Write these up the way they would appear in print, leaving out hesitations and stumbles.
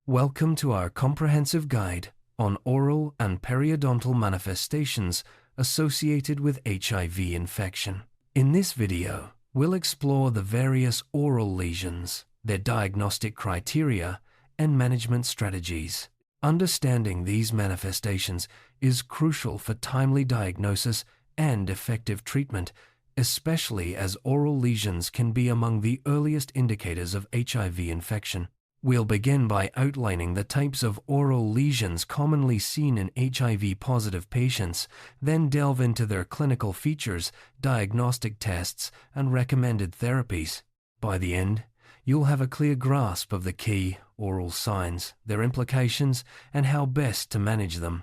Welcome to our comprehensive guide on oral and periodontal manifestations associated with HIV infection. In this video, we'll explore the various oral lesions, their diagnostic criteria, and management strategies. Understanding these manifestations is crucial for timely diagnosis and effective treatment, especially as oral lesions can be among the earliest indicators of HIV infection. We'll begin by outlining the types of oral lesions commonly seen in HIV-positive patients, then delve into their clinical features, diagnostic tests, and recommended therapies. By the end, you'll have a clear grasp of the key oral signs, their implications, and how best to manage them.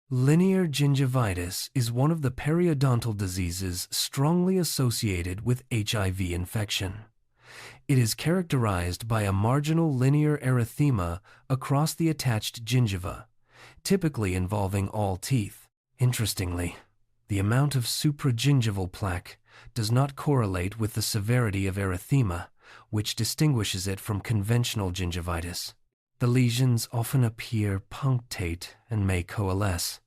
Linear gingivitis is one of the periodontal diseases strongly associated with HIV infection. It is characterized by a marginal linear erythema across the attached gingiva, typically involving all teeth. Interestingly, the amount of supragingival plaque does not correlate with the severity of erythema, which distinguishes it from conventional gingivitis. The lesions often appear punctate and may coalesce,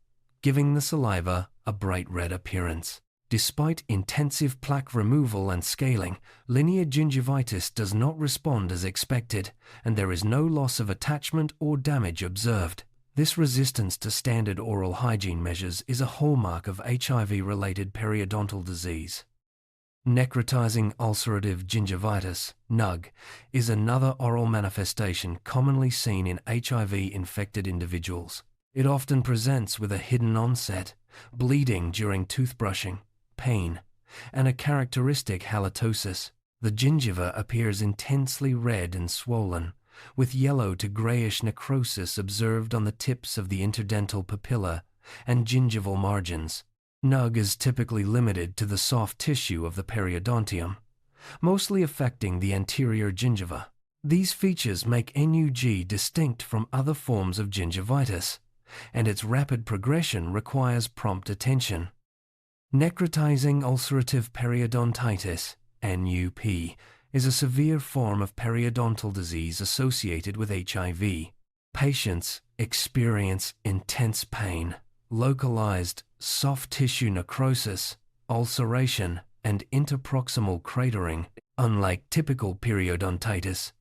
giving the saliva a bright red appearance. Despite intensive plaque removal and scaling, linear gingivitis does not respond as expected, and there is no loss of attachment or damage observed. This resistance to standard oral hygiene measures is a hallmark of HIV-related periodontal disease. Necrotizing ulcerative gingivitis, NUG, is another oral manifestation commonly seen in HIV-infected individuals. It often presents with a hidden onset, bleeding during toothbrushing, pain, and a characteristic halitosis. The gingiva appears intensely red and swollen, with yellow to grayish necrosis observed on the tips of the interdental papilla and gingival margins. NUG is typically limited to the soft tissue of the periodontium, mostly affecting the anterior gingiva. These features make NUG distinct from other forms of gingivitis, and its rapid progression requires prompt attention. Necrotizing ulcerative periodontitis, NUP, is a severe form of periodontal disease associated with HIV. Patients experience intense pain, localized soft tissue necrosis, ulceration, and interproximal cratering. Unlike typical periodontitis,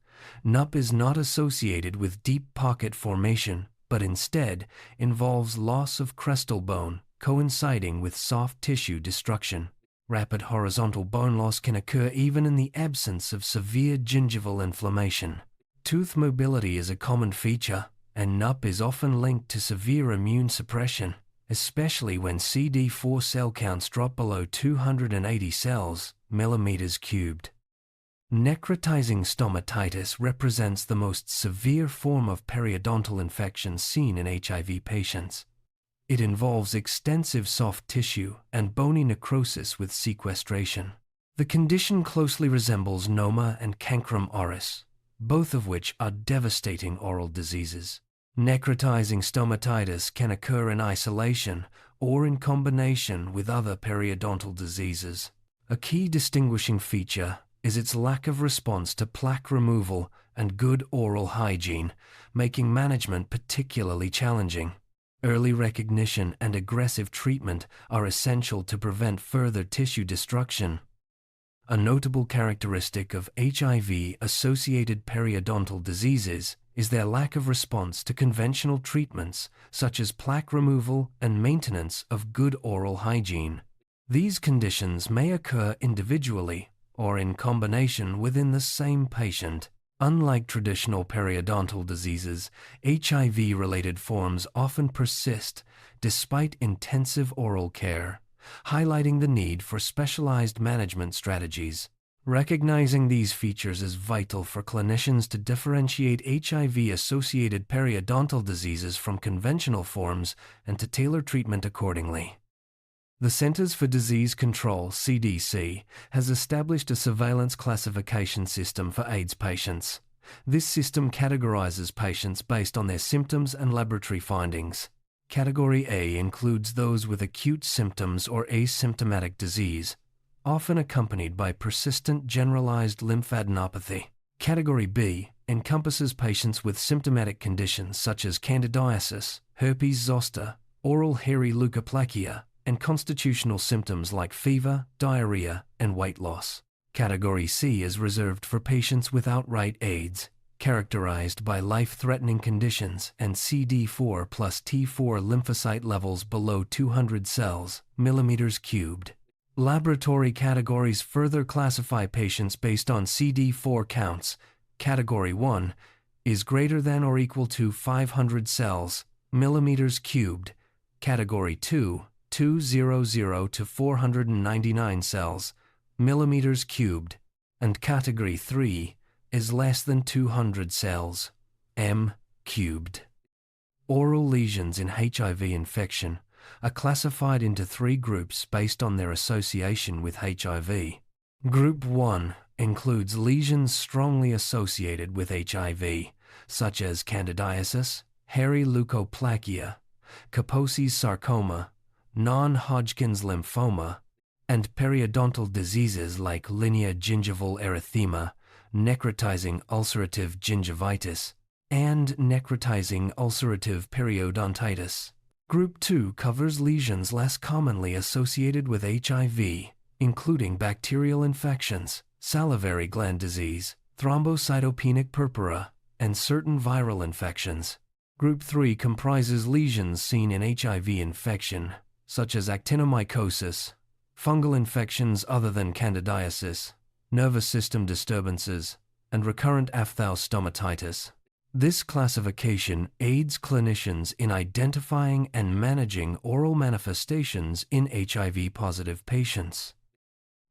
NUP is not associated with deep pocket formation, but instead involves loss of crestal bone, coinciding with soft tissue destruction. Rapid horizontal bone loss can occur even in the absence of severe gingival inflammation. Tooth mobility is a common feature, and NUP is often linked to severe immune suppression, especially when CD4 cell counts drop below 280 cells, millimeters cubed. Necrotizing stomatitis represents the most severe form of periodontal infection seen in HIV patients. It involves extensive soft tissue and bony necrosis with sequestration. The condition closely resembles noma and cancrum oris, both of which are devastating oral diseases. Necrotizing stomatitis can occur in isolation or in combination with other periodontal diseases. A key distinguishing feature is its lack of response to plaque removal and good oral hygiene, making management particularly challenging. Early recognition and aggressive treatment are essential to prevent further tissue destruction. A notable characteristic of HIV-associated periodontal diseases is their lack of response to conventional treatments such as plaque removal and maintenance of good oral hygiene. These conditions may occur individually or in combination within the same patient. Unlike traditional periodontal diseases, HIV-related forms often persist despite intensive oral care, highlighting the need for specialized management strategies. Recognizing these features is vital for clinicians to differentiate HIV-associated periodontal diseases from conventional forms and to tailor treatment accordingly. The Centers for Disease Control, CDC, has established a surveillance classification system for AIDS patients. This system categorizes patients based on their symptoms and laboratory findings. Category A includes those with acute symptoms or asymptomatic disease, often accompanied by persistent generalized lymphadenopathy. Category B encompasses patients with symptomatic conditions such as candidiasis, herpes zoster, oral hairy leukoplakia, and constitutional symptoms like fever, diarrhea, and weight loss. Category C is reserved for patients with outright AIDS, characterized by life-threatening conditions and CD4 plus T4 lymphocyte levels below 200 cells, millimeters cubed. Laboratory categories further classify patients based on CD4 counts. Category 1 is greater than or equal to 500 cells, millimeters cubed. Category 2, 200 to 499 cells, millimeters cubed. And Category 3 is less than 200 cells, m cubed. Oral lesions in HIV infection are classified into 3 groups based on their association with HIV. Group 1 includes lesions strongly associated with HIV, such as candidiasis, hairy leukoplakia, Kaposi's sarcoma, non-Hodgkin's lymphoma, and periodontal diseases like linear gingival erythema, necrotizing ulcerative gingivitis, and necrotizing ulcerative periodontitis. Group 2 covers lesions less commonly associated with HIV, including bacterial infections, salivary gland disease, thrombocytopenic purpura, and certain viral infections. Group 3 comprises lesions seen in HIV infection, such as actinomycosis, fungal infections other than candidiasis, nervous system disturbances, and recurrent aphthous stomatitis. This classification aids clinicians in identifying and managing oral manifestations in HIV-positive patients.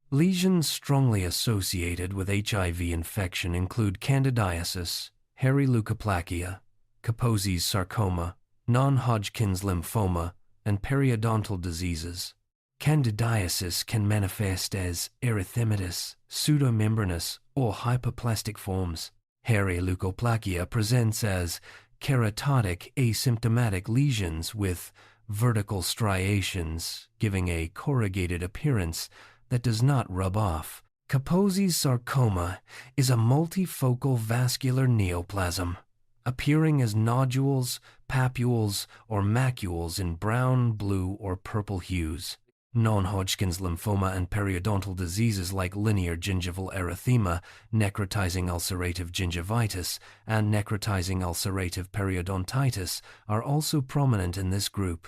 Lesions strongly associated with HIV infection include candidiasis, hairy leukoplakia, Kaposi's sarcoma, non-Hodgkin's lymphoma, and periodontal diseases. Candidiasis can manifest as erythematous, pseudomembranous, or hyperplastic forms. Hairy leukoplakia presents as keratotic asymptomatic lesions with vertical striations, giving a corrugated appearance that does not rub off. Kaposi's sarcoma is a multifocal vascular neoplasm, appearing as nodules, papules, or macules in brown, blue, or purple hues. Non-Hodgkin's lymphoma and periodontal diseases like linear gingival erythema, necrotizing ulcerative gingivitis, and necrotizing ulcerative periodontitis are also prominent in this group.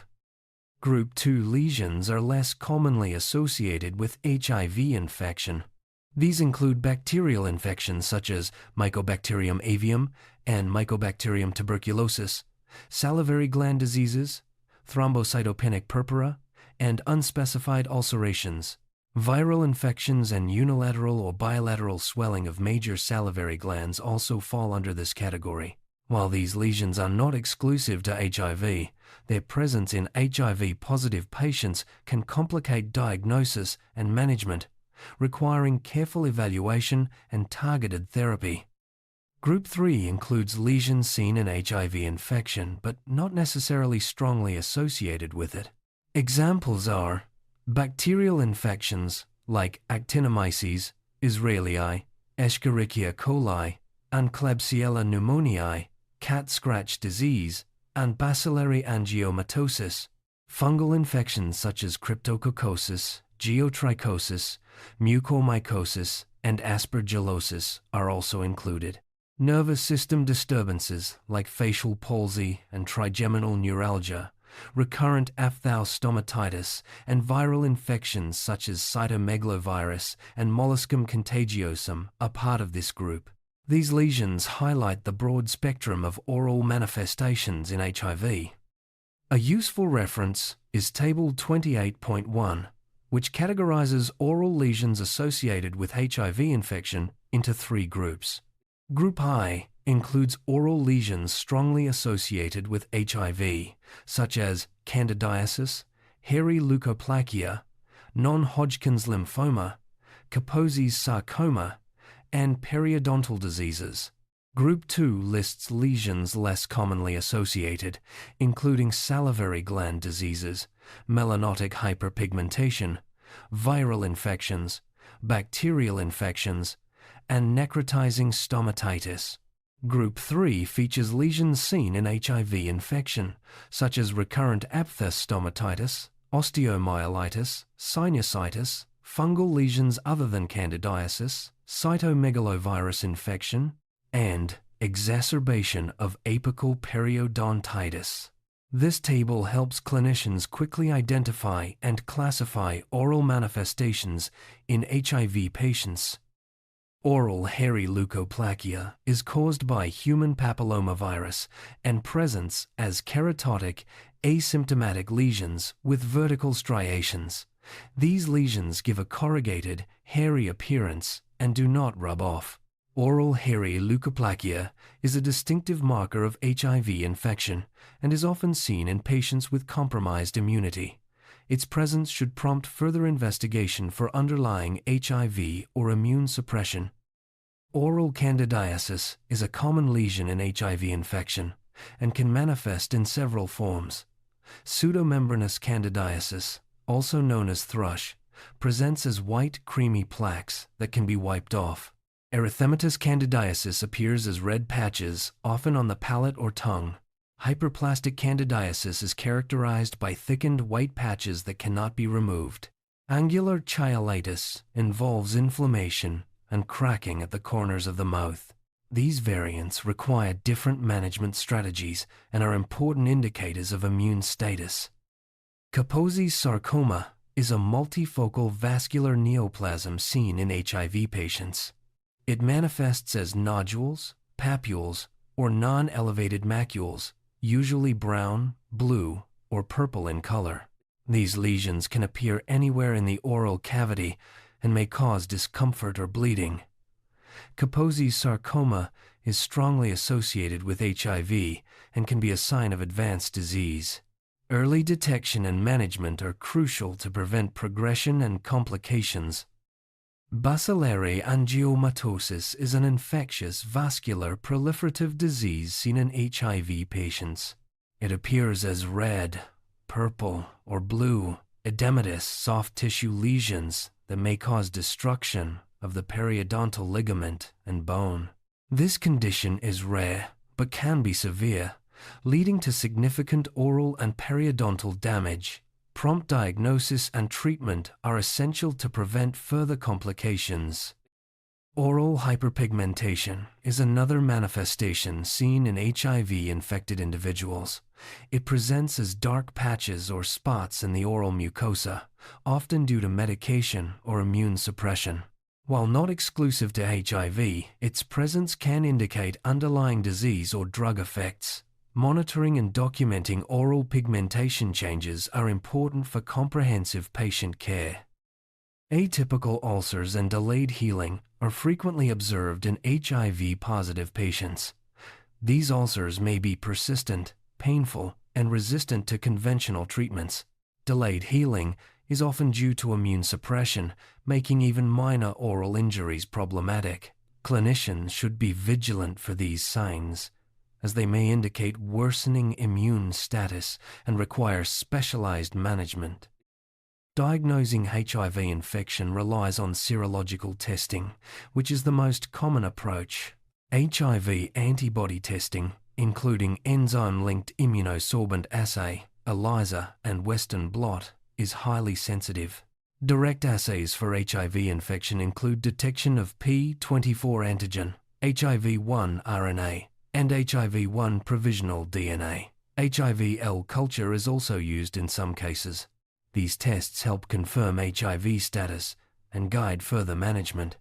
Group 2 lesions are less commonly associated with HIV infection. These include bacterial infections such as Mycobacterium avium and Mycobacterium tuberculosis, salivary gland diseases, thrombocytopenic purpura, and unspecified ulcerations. Viral infections and unilateral or bilateral swelling of major salivary glands also fall under this category. While these lesions are not exclusive to HIV, their presence in HIV-positive patients can complicate diagnosis and management, requiring careful evaluation and targeted therapy. Group 3 includes lesions seen in HIV infection, but not necessarily strongly associated with it. Examples are bacterial infections like Actinomyces israelii, Escherichia coli, and Klebsiella pneumoniae, cat scratch disease, and bacillary angiomatosis. Fungal infections such as cryptococcosis, geotrichosis, mucormycosis, and aspergillosis are also included. Nervous system disturbances like facial palsy and trigeminal neuralgia, recurrent aphthous stomatitis, and viral infections such as cytomegalovirus and molluscum contagiosum are part of this group. These lesions highlight the broad spectrum of oral manifestations in HIV. A useful reference is Table 28.1, which categorizes oral lesions associated with HIV infection into 3 groups. Group I includes oral lesions strongly associated with HIV, such as candidiasis, hairy leukoplakia, non-Hodgkin's lymphoma, Kaposi's sarcoma, and periodontal diseases. Group 2 lists lesions less commonly associated, including salivary gland diseases, melanotic hyperpigmentation, viral infections, bacterial infections, and necrotizing stomatitis. Group 3 features lesions seen in HIV infection, such as recurrent aphthous stomatitis, osteomyelitis, sinusitis, fungal lesions other than candidiasis, cytomegalovirus infection, and exacerbation of apical periodontitis. This table helps clinicians quickly identify and classify oral manifestations in HIV patients. Oral hairy leukoplakia is caused by human papillomavirus and presents as keratotic, asymptomatic lesions with vertical striations. These lesions give a corrugated, hairy appearance and do not rub off. Oral hairy leukoplakia is a distinctive marker of HIV infection and is often seen in patients with compromised immunity. Its presence should prompt further investigation for underlying HIV or immune suppression. Oral candidiasis is a common lesion in HIV infection and can manifest in several forms. Pseudomembranous candidiasis, also known as thrush, presents as white, creamy plaques that can be wiped off. Erythematous candidiasis appears as red patches, often on the palate or tongue. Hyperplastic candidiasis is characterized by thickened white patches that cannot be removed. Angular cheilitis involves inflammation and cracking at the corners of the mouth. These variants require different management strategies and are important indicators of immune status. Kaposi's sarcoma is a multifocal vascular neoplasm seen in HIV patients. It manifests as nodules, papules, or non-elevated macules, usually brown, blue, or purple in color. These lesions can appear anywhere in the oral cavity and may cause discomfort or bleeding. Kaposi's sarcoma is strongly associated with HIV and can be a sign of advanced disease. Early detection and management are crucial to prevent progression and complications. Bacillary angiomatosis is an infectious vascular proliferative disease seen in HIV patients. It appears as red, purple, or blue, edematous soft tissue lesions that may cause destruction of the periodontal ligament and bone. This condition is rare but can be severe, leading to significant oral and periodontal damage. Prompt diagnosis and treatment are essential to prevent further complications. Oral hyperpigmentation is another manifestation seen in HIV-infected individuals. It presents as dark patches or spots in the oral mucosa, often due to medication or immune suppression. While not exclusive to HIV, its presence can indicate underlying disease or drug effects. Monitoring and documenting oral pigmentation changes are important for comprehensive patient care. Atypical ulcers and delayed healing are frequently observed in HIV-positive patients. These ulcers may be persistent, painful, and resistant to conventional treatments. Delayed healing is often due to immune suppression, making even minor oral injuries problematic. Clinicians should be vigilant for these signs, as they may indicate worsening immune status and require specialized management. Diagnosing HIV infection relies on serological testing, which is the most common approach. HIV antibody testing, including enzyme-linked immunosorbent assay, ELISA, and Western blot, is highly sensitive. Direct assays for HIV infection include detection of P24 antigen, HIV-1 RNA, and HIV-1 provisional DNA. HIV-L culture is also used in some cases. These tests help confirm HIV status and guide further management.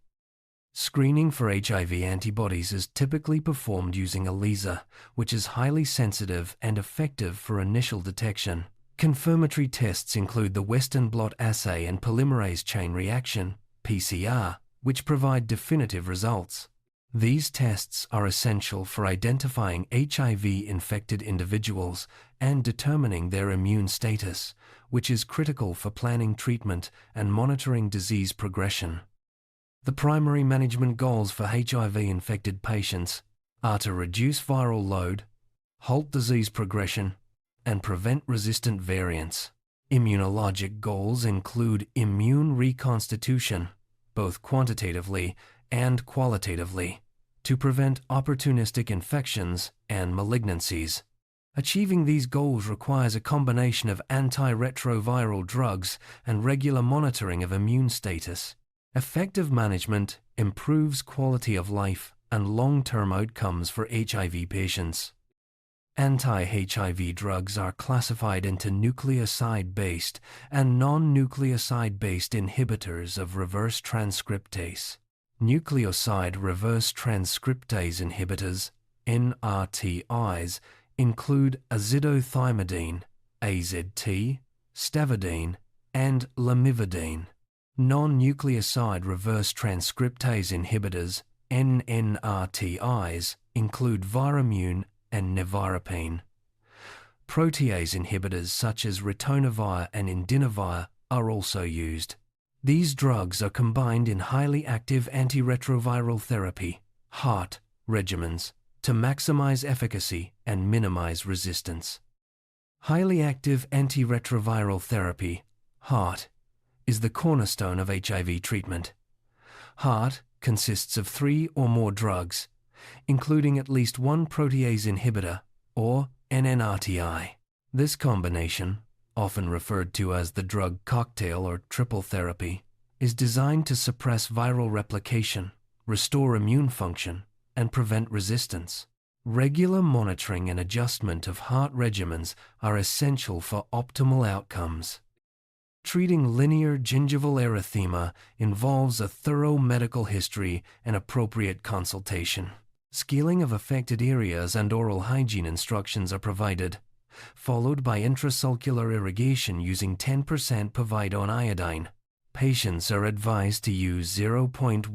Screening for HIV antibodies is typically performed using ELISA, which is highly sensitive and effective for initial detection. Confirmatory tests include the Western blot assay and polymerase chain reaction, PCR, which provide definitive results. These tests are essential for identifying HIV-infected individuals and determining their immune status, which is critical for planning treatment and monitoring disease progression. The primary management goals for HIV-infected patients are to reduce viral load, halt disease progression, and prevent resistant variants. Immunologic goals include immune reconstitution, both quantitatively and qualitatively to prevent opportunistic infections and malignancies. Achieving these goals requires a combination of antiretroviral drugs and regular monitoring of immune status. Effective management improves quality of life and long-term outcomes for HIV patients. Anti-HIV drugs are classified into nucleoside-based and non-nucleoside-based inhibitors of reverse transcriptase. Nucleoside reverse transcriptase inhibitors, NRTIs, include azithromycin, AZT, stavudine, and lamivudine. Non-nucleoside reverse transcriptase inhibitors, NNRTIs, include viramune and nevirapine. Protease inhibitors such as ritonavir and indinavir are also used. These drugs are combined in highly active antiretroviral therapy, HAART, regimens to maximize efficacy and minimize resistance. Highly active antiretroviral therapy, HAART, is the cornerstone of HIV treatment. HAART consists of 3 or more drugs, including at least one protease inhibitor, or NNRTI. This combination, often referred to as the drug cocktail or triple therapy, is designed to suppress viral replication, restore immune function, and prevent resistance. Regular monitoring and adjustment of HAART regimens are essential for optimal outcomes. Treating linear gingival erythema involves a thorough medical history and appropriate consultation. Scaling of affected areas and oral hygiene instructions are provided, followed by intrasulcular irrigation using 10% povidone iodine. Patients are advised to use 0.12%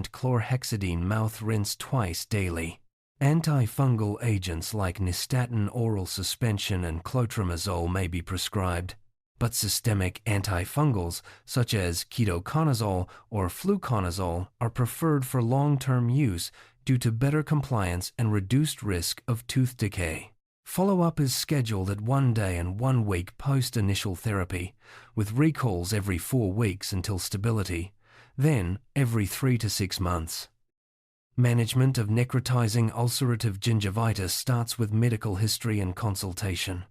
chlorhexidine mouth rinse twice daily. Antifungal agents like nystatin oral suspension and clotrimazole may be prescribed, but systemic antifungals such as ketoconazole or fluconazole are preferred for long-term use due to better compliance and reduced risk of tooth decay. Follow-up is scheduled at 1 day and 1 week post-initial therapy, with recalls every 4 weeks until stability, then every 3 to 6 months. Management of necrotizing ulcerative gingivitis starts with medical history and consultation.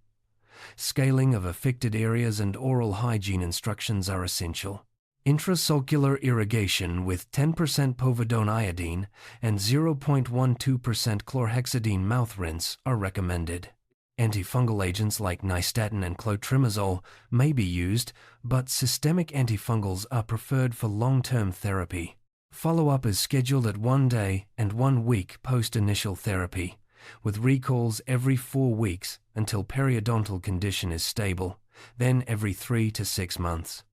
Scaling of affected areas and oral hygiene instructions are essential. Intrasulcular irrigation with 10% povidone iodine and 0.12% chlorhexidine mouth rinse are recommended. Antifungal agents like nystatin and clotrimazole may be used, but systemic antifungals are preferred for long-term therapy. Follow-up is scheduled at 1 day and 1 week post-initial therapy, with recalls every 4 weeks until periodontal condition is stable, then every 3 to 6 months.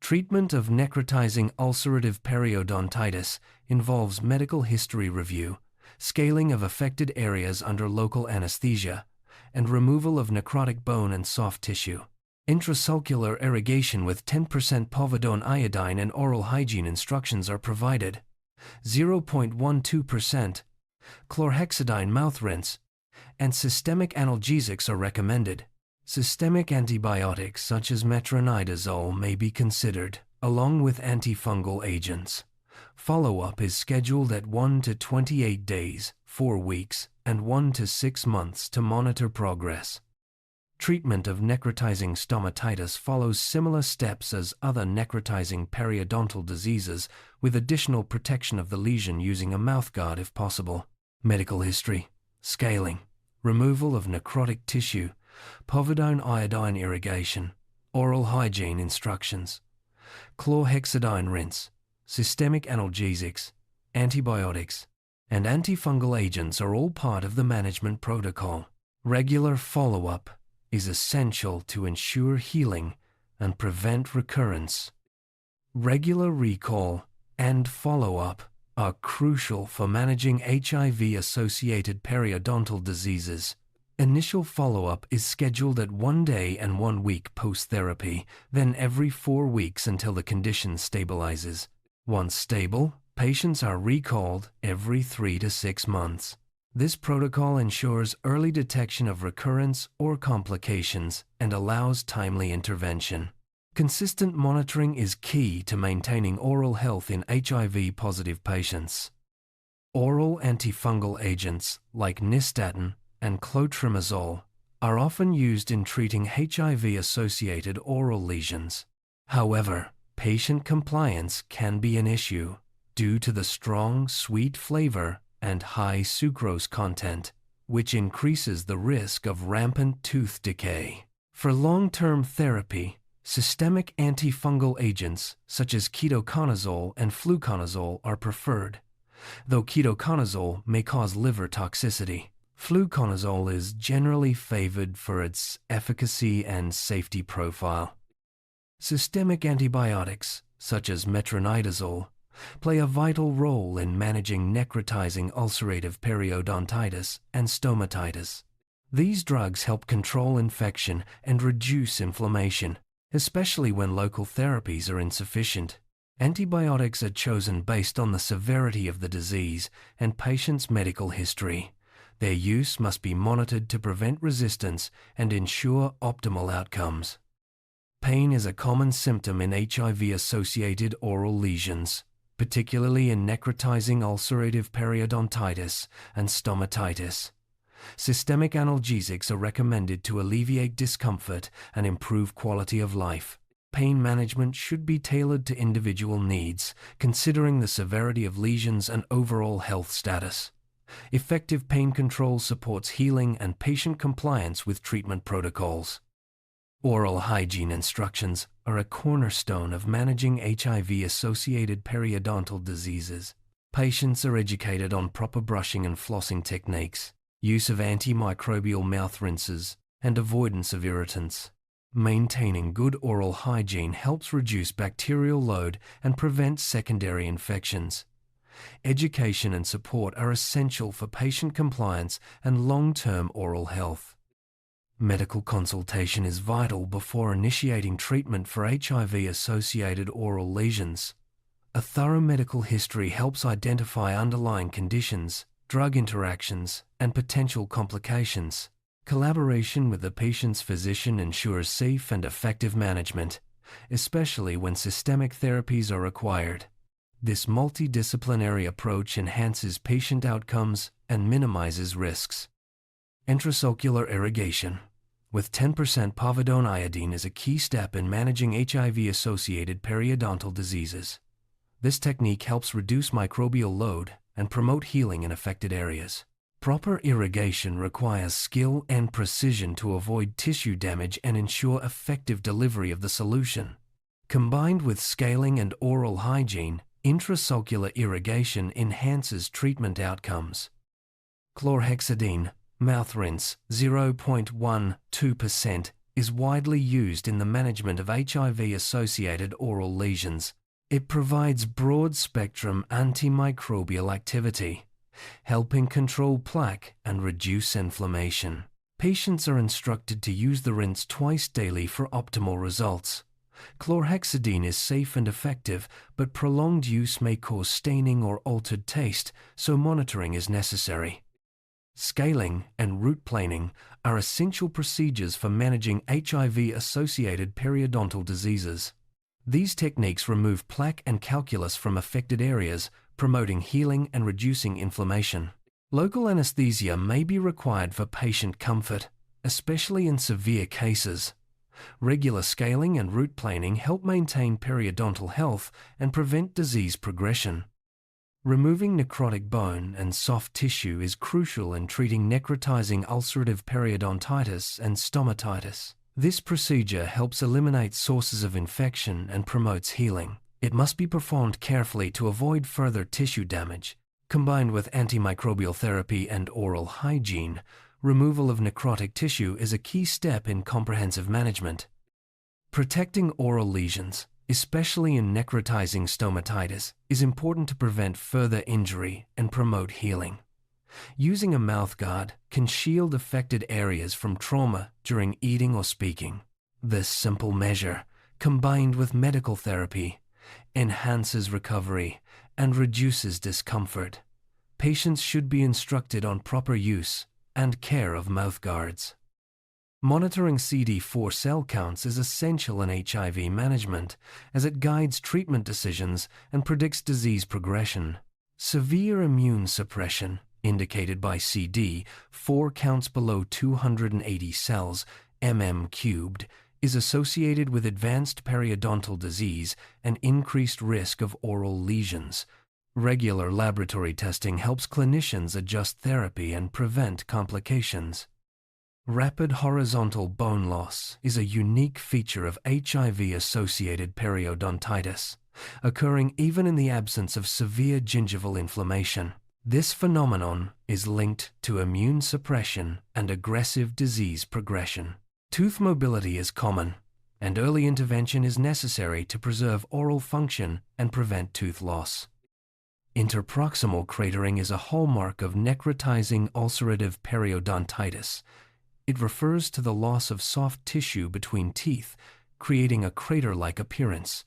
Treatment of necrotizing ulcerative periodontitis involves medical history review, scaling of affected areas under local anesthesia, and removal of necrotic bone and soft tissue. Intrasulcular irrigation with 10% povidone iodine and oral hygiene instructions are provided. 0.12% chlorhexidine mouth rinse, and systemic analgesics are recommended. Systemic antibiotics such as metronidazole may be considered, along with antifungal agents. Follow-up is scheduled at 1 to 28 days, 4 weeks, and 1 to 6 months to monitor progress. Treatment of necrotizing stomatitis follows similar steps as other necrotizing periodontal diseases, with additional protection of the lesion using a mouthguard if possible. Medical history, scaling, removal of necrotic tissue, povidone iodine irrigation, oral hygiene instructions, chlorhexidine rinse, systemic analgesics, antibiotics, and antifungal agents are all part of the management protocol. Regular follow-up is essential to ensure healing and prevent recurrence. Regular recall and follow-up are crucial for managing HIV-associated periodontal diseases. Initial follow-up is scheduled at 1 day and 1 week post-therapy, then every 4 weeks until the condition stabilizes. Once stable, patients are recalled every 3 to 6 months. This protocol ensures early detection of recurrence or complications and allows timely intervention. Consistent monitoring is key to maintaining oral health in HIV-positive patients. Oral antifungal agents like nystatin and clotrimazole are often used in treating HIV-associated oral lesions. However, patient compliance can be an issue due to the strong, sweet flavor and high sucrose content, which increases the risk of rampant tooth decay. For long-term therapy, systemic antifungal agents such as ketoconazole and fluconazole are preferred, though ketoconazole may cause liver toxicity. Fluconazole is generally favored for its efficacy and safety profile. Systemic antibiotics, such as metronidazole, play a vital role in managing necrotizing ulcerative periodontitis and stomatitis. These drugs help control infection and reduce inflammation, especially when local therapies are insufficient. Antibiotics are chosen based on the severity of the disease and patient's medical history. Their use must be monitored to prevent resistance and ensure optimal outcomes. Pain is a common symptom in HIV-associated oral lesions, particularly in necrotizing ulcerative periodontitis and stomatitis. Systemic analgesics are recommended to alleviate discomfort and improve quality of life. Pain management should be tailored to individual needs, considering the severity of lesions and overall health status. Effective pain control supports healing and patient compliance with treatment protocols. Oral hygiene instructions are a cornerstone of managing HIV-associated periodontal diseases. Patients are educated on proper brushing and flossing techniques, use of antimicrobial mouth rinses, and avoidance of irritants. Maintaining good oral hygiene helps reduce bacterial load and prevent secondary infections. Education and support are essential for patient compliance and long-term oral health. Medical consultation is vital before initiating treatment for HIV-associated oral lesions. A thorough medical history helps identify underlying conditions, drug interactions, and potential complications. Collaboration with the patient's physician ensures safe and effective management, especially when systemic therapies are required. This multidisciplinary approach enhances patient outcomes and minimizes risks. Intracellular irrigation with 10% povidone iodine is a key step in managing HIV-associated periodontal diseases. This technique helps reduce microbial load and promote healing in affected areas. Proper irrigation requires skill and precision to avoid tissue damage and ensure effective delivery of the solution. Combined with scaling and oral hygiene, intracellular irrigation enhances treatment outcomes. Chlorhexidine mouth rinse 0.12% is widely used in the management of HIV-associated oral lesions. It provides broad-spectrum antimicrobial activity, helping control plaque and reduce inflammation. Patients are instructed to use the rinse twice daily for optimal results. Chlorhexidine is safe and effective, but prolonged use may cause staining or altered taste, so monitoring is necessary. Scaling and root planing are essential procedures for managing HIV-associated periodontal diseases. These techniques remove plaque and calculus from affected areas, promoting healing and reducing inflammation. Local anesthesia may be required for patient comfort, especially in severe cases. Regular scaling and root planing help maintain periodontal health and prevent disease progression. Removing necrotic bone and soft tissue is crucial in treating necrotizing ulcerative periodontitis and stomatitis. This procedure helps eliminate sources of infection and promotes healing. It must be performed carefully to avoid further tissue damage. Combined with antimicrobial therapy and oral hygiene, removal of necrotic tissue is a key step in comprehensive management. Protecting oral lesions, especially in necrotizing stomatitis, is important to prevent further injury and promote healing. Using a mouthguard can shield affected areas from trauma during eating or speaking. This simple measure, combined with medical therapy, enhances recovery and reduces discomfort. Patients should be instructed on proper use and care of mouthguards. Monitoring CD4 cell counts is essential in HIV management as it guides treatment decisions and predicts disease progression. Severe immune suppression, indicated by CD, 4 counts below 280 cells, mm², is associated with advanced periodontal disease and increased risk of oral lesions. Regular laboratory testing helps clinicians adjust therapy and prevent complications. Rapid horizontal bone loss is a unique feature of HIV-associated periodontitis, occurring even in the absence of severe gingival inflammation. This phenomenon is linked to immune suppression and aggressive disease progression. Tooth mobility is common, and early intervention is necessary to preserve oral function and prevent tooth loss. Interproximal cratering is a hallmark of necrotizing ulcerative periodontitis. It refers to the loss of soft tissue between teeth, creating a crater-like appearance.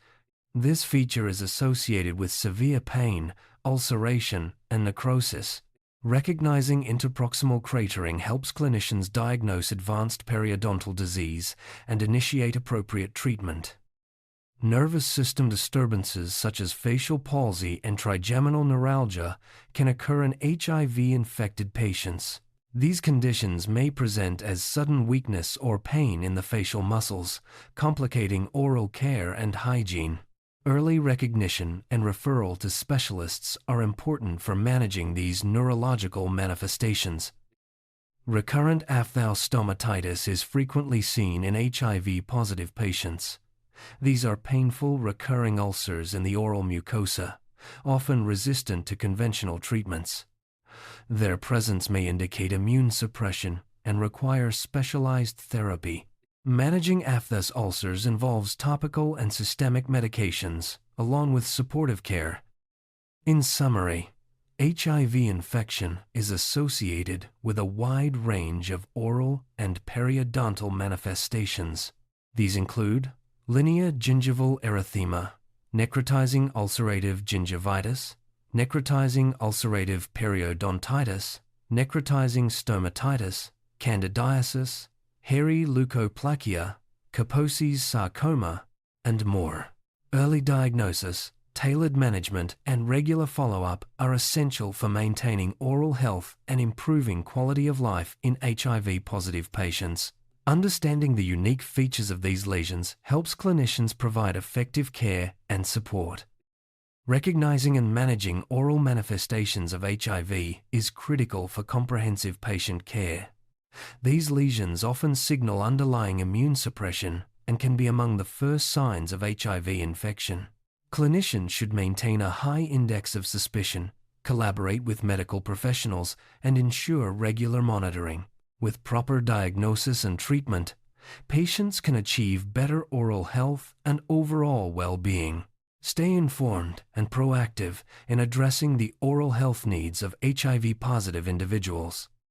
This feature is associated with severe pain, ulceration, and necrosis. Recognizing interproximal cratering helps clinicians diagnose advanced periodontal disease and initiate appropriate treatment. Nervous system disturbances such as facial palsy and trigeminal neuralgia can occur in HIV-infected patients. These conditions may present as sudden weakness or pain in the facial muscles, complicating oral care and hygiene. Early recognition and referral to specialists are important for managing these neurological manifestations. Recurrent aphthous stomatitis is frequently seen in HIV-positive patients. These are painful, recurring ulcers in the oral mucosa, often resistant to conventional treatments. Their presence may indicate immune suppression and require specialized therapy. Managing aphthous ulcers involves topical and systemic medications, along with supportive care. In summary, HIV infection is associated with a wide range of oral and periodontal manifestations. These include linear gingival erythema, necrotizing ulcerative gingivitis, necrotizing ulcerative periodontitis, necrotizing stomatitis, candidiasis, hairy leukoplakia, Kaposi's sarcoma, and more. Early diagnosis, tailored management, and regular follow-up are essential for maintaining oral health and improving quality of life in HIV-positive patients. Understanding the unique features of these lesions helps clinicians provide effective care and support. Recognizing and managing oral manifestations of HIV is critical for comprehensive patient care. These lesions often signal underlying immune suppression and can be among the first signs of HIV infection. Clinicians should maintain a high index of suspicion, collaborate with medical professionals, and ensure regular monitoring. With proper diagnosis and treatment, patients can achieve better oral health and overall well-being. Stay informed and proactive in addressing the oral health needs of HIV-positive individuals.